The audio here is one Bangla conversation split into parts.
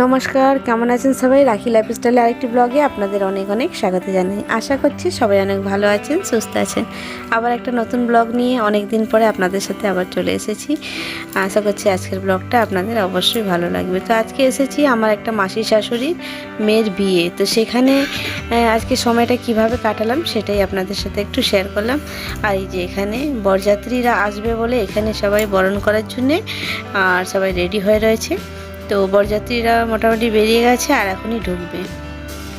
নমস্কার, কেমন আছেন সবাই? রাখি লাইফস্টাইলে আরেকটি ব্লগে আপনাদের অনেক অনেক স্বাগত জানাই। আশা করছি সবাই অনেক ভালো আছেন, সুস্থ আছেন। আবার একটা নতুন ব্লগ নিয়ে অনেক দিন পরে আপনাদের সাথে আবার চলে এসেছি। আশা করছি আজকের ব্লগটা আপনাদের অবশ্যই ভালো লাগবে। তো আজকে এসেছি আমার একটা মাসি শাশুড়ির মেয়ের বিয়ে, তো সেখানে আজকে সময়টা কিভাবে কাটালাম সেটাই আপনাদের সাথে একটু শেয়ার করলাম। আর এই যে এখানে বরযাত্রীরা আসবে বলে এখানে সবাই বরণ করার জন্যে আর সবাই রেডি হয়ে রয়েছে। তো বরযাত্রীরা মোটামুটি বেরিয়ে গেছে আর এখনই ঢুকবে।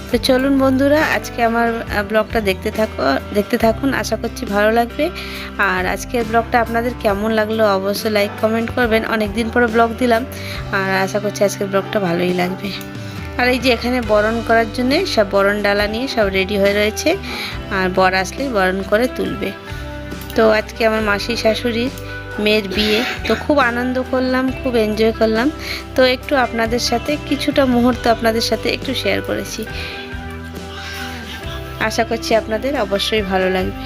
তো চলুন বন্ধুরা, আজকে আমার ব্লগটা দেখতে থাকুন, আশা করছি ভালো লাগবে। আর আজকের ব্লগটা আপনাদের কেমন লাগলো অবশ্যই লাইক কমেন্ট করবেন। অনেক দিন পরে ব্লগ দিলাম আর আশা করছি আজকের ব্লগটা ভালোই লাগবে। আর এই যে এখানে বরণ করার জন্যে সব বরণ ডালা নিয়ে সব রেডি হয়ে রয়েছে, আর বর আসলেই বরণ করে তুলবে। তো আজকে আমার মাসি শাশুড়ির মেয়ের বিয়ে, তো খুব আনন্দ করলাম, খুব এনজয় করলাম। তো একটু আপনাদের সাথে কিছুটা মুহূর্ত আপনাদের সাথে একটু শেয়ার করেছি, আশা করছি আপনাদের অবশ্যই ভালো লাগবে।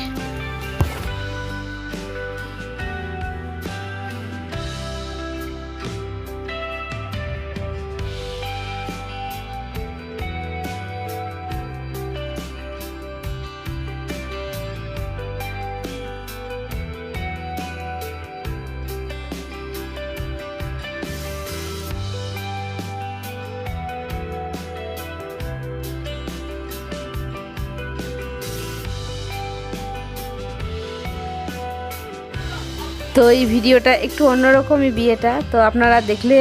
তো এই ভিডিওটা একটু অন্যরকমই বিয়েটা, তো আপনারা দেখলে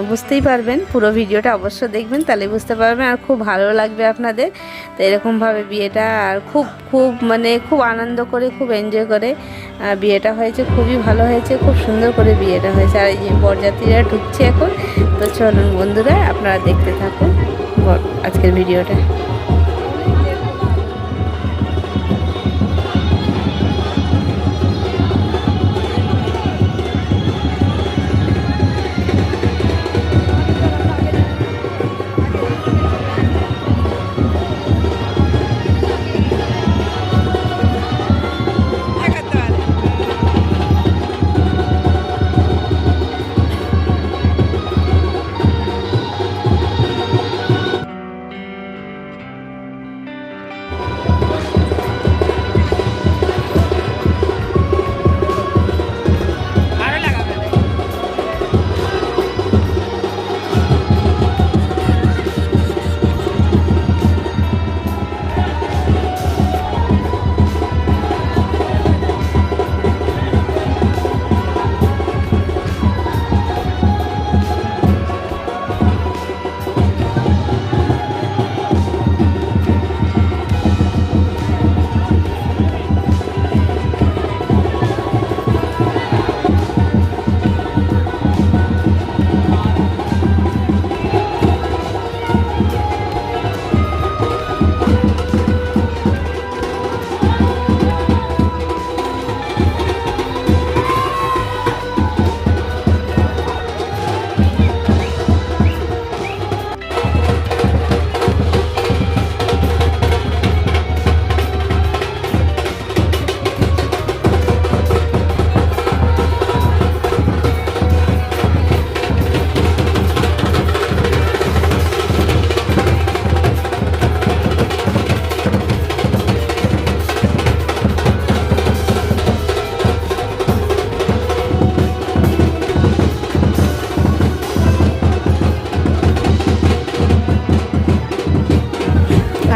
বুঝতেই পারবেন। পুরো ভিডিওটা অবশ্য দেখবেন, তাহলে বুঝতে পারবেন আর খুব ভালো লাগবে আপনাদের। তো এরকমভাবে বিয়েটা আর খুব খুব মানে খুব আনন্দ করে, খুব এনজয় করে বিয়েটা হয়েছে। খুবই ভালো হয়েছে, খুব সুন্দর করে বিয়েটা হয়েছে। আর এই যে বরযাত্রীরা ঢুকছে এখন। তো চলুন বন্ধুরা, আপনারা দেখতে থাকুন আজকের ভিডিওটা।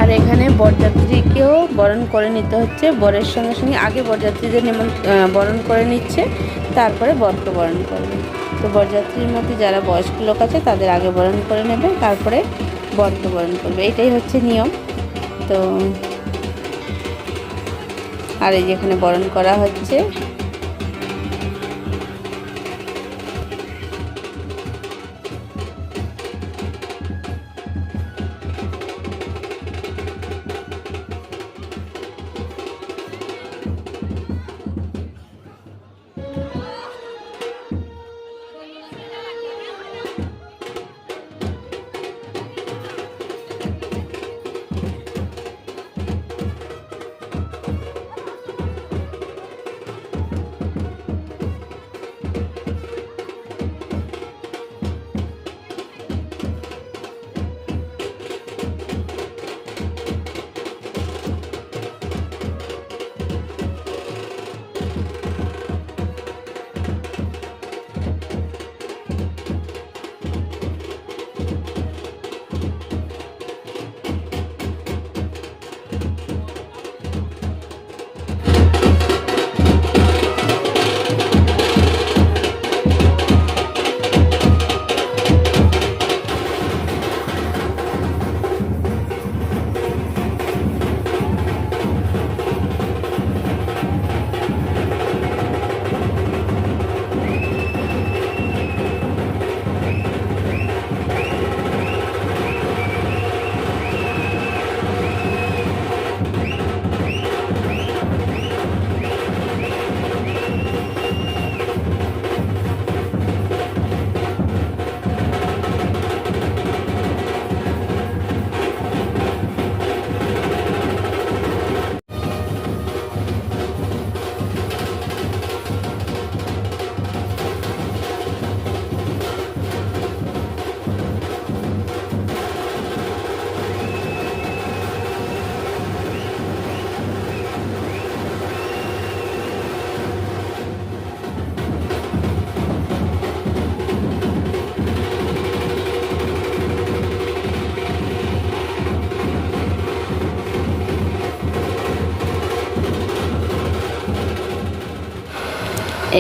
আর এখানে বরযাত্রীকেও বরণ করে নিতে হচ্ছে। বরের সঙ্গে সঙ্গে আগে বরযাত্রীদের বরণ করে নিচ্ছে, তারপরে বরকে বরণ করবে। তো বরযাত্রীর মধ্যে যারা বয়স্ক লোক আছে তাদের আগে বরণ করে নেবে, তারপরে বরকে বরণ করবে। এটাই হচ্ছে নিয়ম। তো আর এই যেখানে বরণ করা হচ্ছে।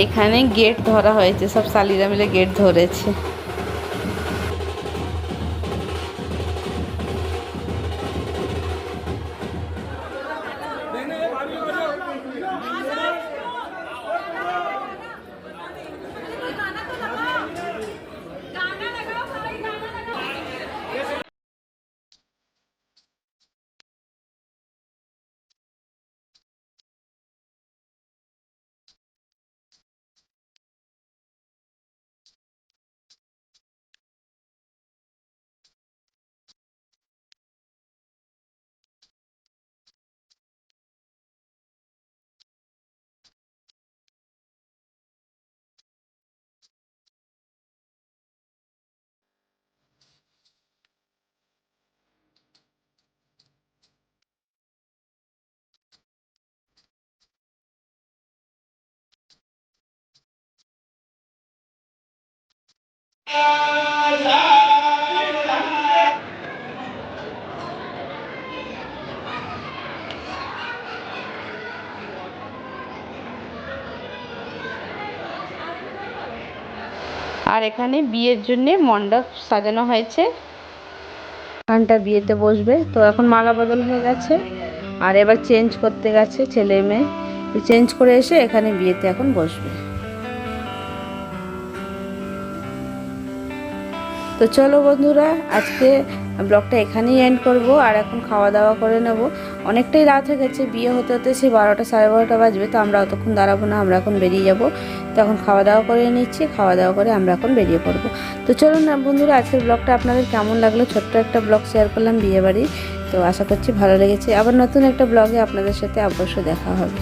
এখানে গেট ধরা হয়েছে, সব শালিরা মিলে গেট ধরেছে। আর এখানে বিয়ের জন্য মণ্ডপ সাজানো হয়েছে, এখানটা বিয়েতে বসবে। তো এখন মালা বদল হয়ে গেছে, আর এবার চেঞ্জ করতে গেছে ছেলে মেয়ে, চেঞ্জ করে এসে এখানে বিয়েতে এখন বসবে। তো চলো বন্ধুরা, আজকে ব্লগটা এখানেই এন্ড করব, আর এখন খাওয়া দাওয়া করে নেব। অনেকটাই রাত হয়ে গেছে, বিয়ে হতে হতে সেই 12টা সাড়ে 12টা বাজবে। তো আমরা অতক্ষণ দাঁড়াবো না, আমরা এখন বেরিয়ে যাব। তো এখন খাওয়া দাওয়া করে নিচ্ছি, খাওয়া দাওয়া করে আমরা এখন বেরিয়ে পড়বো। তো চলুন না বন্ধুরা, আজকের ব্লগটা আপনাদের কেমন লাগলো, ছোট্ট একটা ব্লগ শেয়ার করলাম বিয়ে বাড়ি। তো আশা করছি ভালো লেগেছে। আবার নতুন একটা ব্লগে আপনাদের সাথে অবশ্যই দেখা হবে।